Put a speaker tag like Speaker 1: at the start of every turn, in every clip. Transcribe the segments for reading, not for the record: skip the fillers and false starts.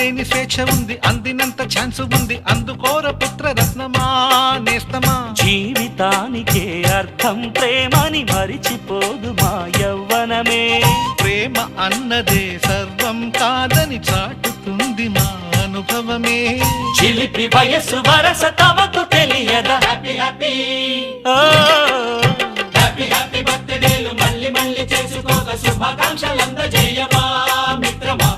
Speaker 1: ఆపలేని స్వేచ్ఛ ఉంది, అందినంత ఛాన్స్ ఉంది, అందుకోర పుత్ర రత్నమా నేస్తమా.
Speaker 2: జీవితానికే అర్థం ప్రేమని మరిచిపోదు మా యవ్వనమే.
Speaker 1: ప్రేమ అన్నదే సర్వం కాదని చాటుతుంది మా అనుభవమే.
Speaker 2: చిలిపి వయసు వరస తమకు తెలియదా. హ్యాపీ హ్యాపీ హ్యాపీ హ్యాపీ బర్త్డేలు మళ్ళీ మళ్ళీ చేసుకోక శుభాకాంక్షలందజేయమా మిత్రమా.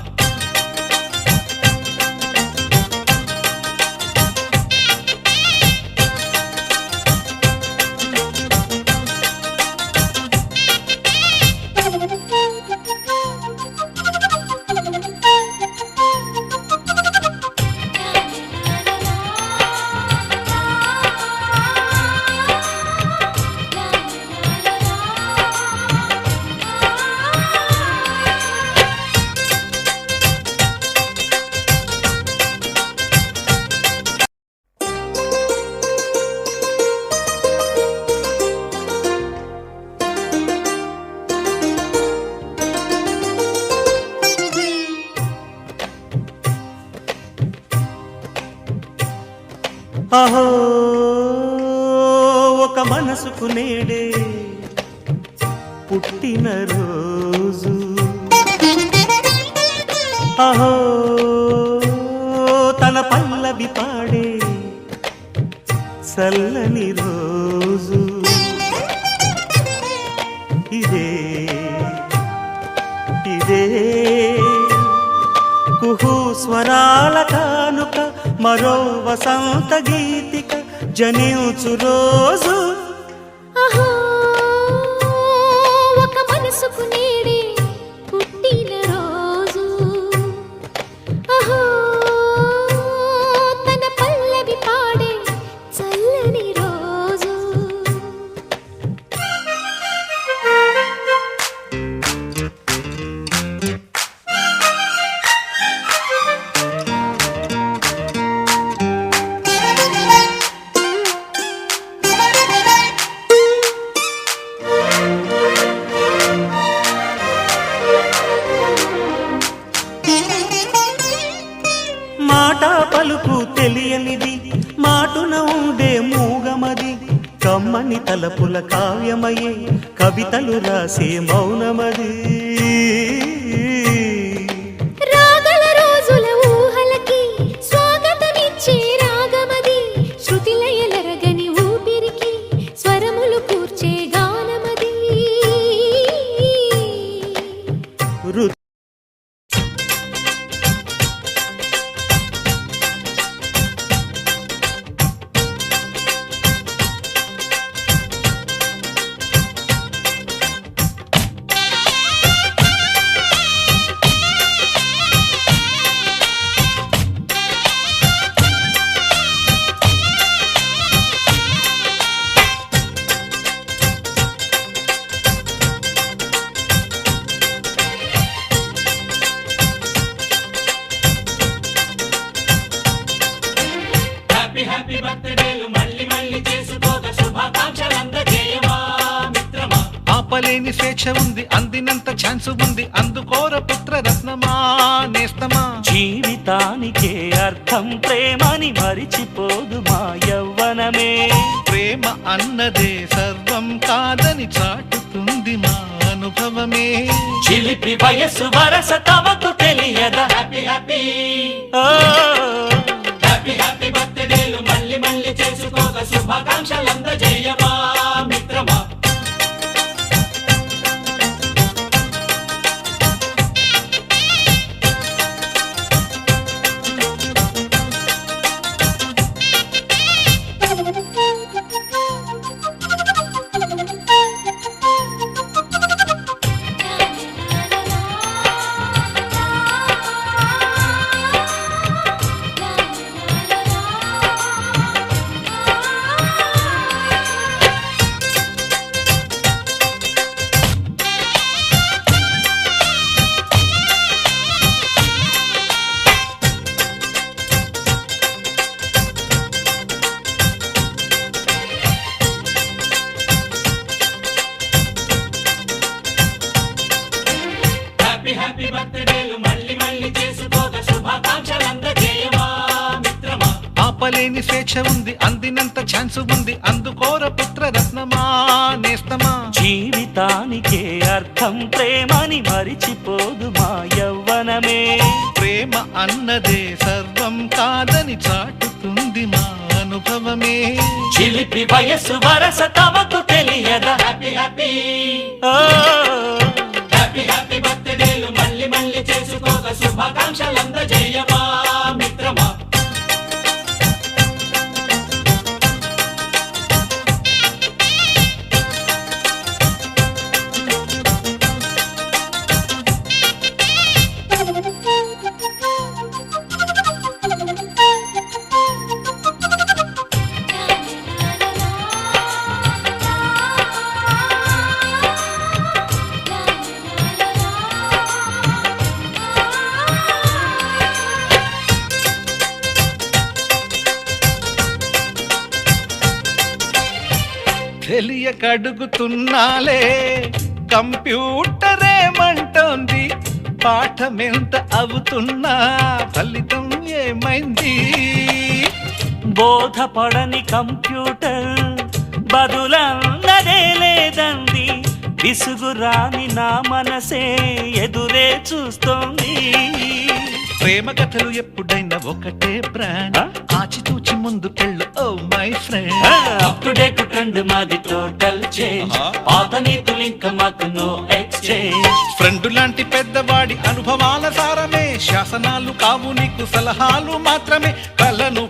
Speaker 2: అహో ఒక మనసుకు నేడే పుట్టిన రోజు. అహో తన పల్లవి పాడే చల్లని రోజు. ఇదే ఇదే కుహు స్వరాల కానుక, మరో వసంత గీతిక జనించు రోజు.
Speaker 3: అహో ఒక మనసుకు నేడే పుట్టిన రోజు. అహో తన పల్లవి పాడే చల్లని రోజు.
Speaker 2: మాట పలుకు తెలియనిది, మాటున ఉండే మూగమది, కమ్మని తలపుల కావ్యమయే కవితలు రాసే మౌనమది.
Speaker 3: రాగల రోజుల ఊహలకి స్వాగతమిచ్చే రాగమది, శృతిలయలరగని ఊపిరికి స్వరములు కూర్చే గానమది.
Speaker 2: హ్యాపీ బర్త్డేలు మళ్ళీ మళ్ళీ చేసుకోక శుభాకాంక్షలందజేయమా మిత్రమా.
Speaker 1: ఆపలేని స్వేచ్ఛ ఉంది, అందినంత ఛాన్స్ ఉంది, అందుకోర పుత్ర రత్నమా నేస్తమా.
Speaker 2: జీవితానికే అర్థం ప్రేమని మరిచిపోదు మా యవ్వనమే.
Speaker 1: ప్రేమ అన్నదే సర్వం కాదని చాటుతుంది మా అనుభవమే.
Speaker 2: చిలిపి వయసు వరస తమకు తెలియదా. హ్యాపీ హ్యాపీ హ్యాపీ హ్యాపీ బర్త్డేలు మళ్ళీ మళ్ళీ చేసుకోక శుభాకాంక్షలందజేయమా మిత్రమా.
Speaker 1: లేని స్వేచ్ఛ ఉంది అందినంత ఛాన్స్ ఉంది అందుకోర పుత్రరత్నమా నేస్తమా
Speaker 2: జీవితానికే అర్థం ప్రేమని మరిచిపోదు మా యవ్వనమే
Speaker 1: ప్రేమ అన్నదే సర్వం కాదని చాటుతుంది మా అనుభవమే
Speaker 2: చిలిపి వయసు వరస తమకు తెలియదా హ్యాపీ హ్యాపీ హ్యాపీ హ్యాపీ బర్త్డేలు మళ్ళీ మళ్ళీ చేసుకోక శుభాకాంక్షలందజేయమా మిత్రమా
Speaker 1: తెలియక అడుగుతున్నాలే కంప్యూటరేమంటోంది పాఠమెంత అవుతున్నా ఫలితం ఏమైంది
Speaker 2: బోధపడని కంప్యూటర్ బదులన్నదే లేదండి విసుగురాని నా మనసే ఎదురే చూస్తోంది
Speaker 1: ప్రేమ కథలు ఎప్పుడైనా ఒకటే బ్రాండ్ ఆచితూచి ముందుకెళ్ళు oh my friend
Speaker 2: up to date trend మాది టోటల్ చేంజ్ పాత నీతులు ఇంకా మాకు నో ఎక్స్చేంజ్
Speaker 1: ఫ్రెండ్ లాంటి పెద్దవాడి అనుభవాల సారమే శాసనాలు కావు నీకు సలహాలు మాత్రమే కలను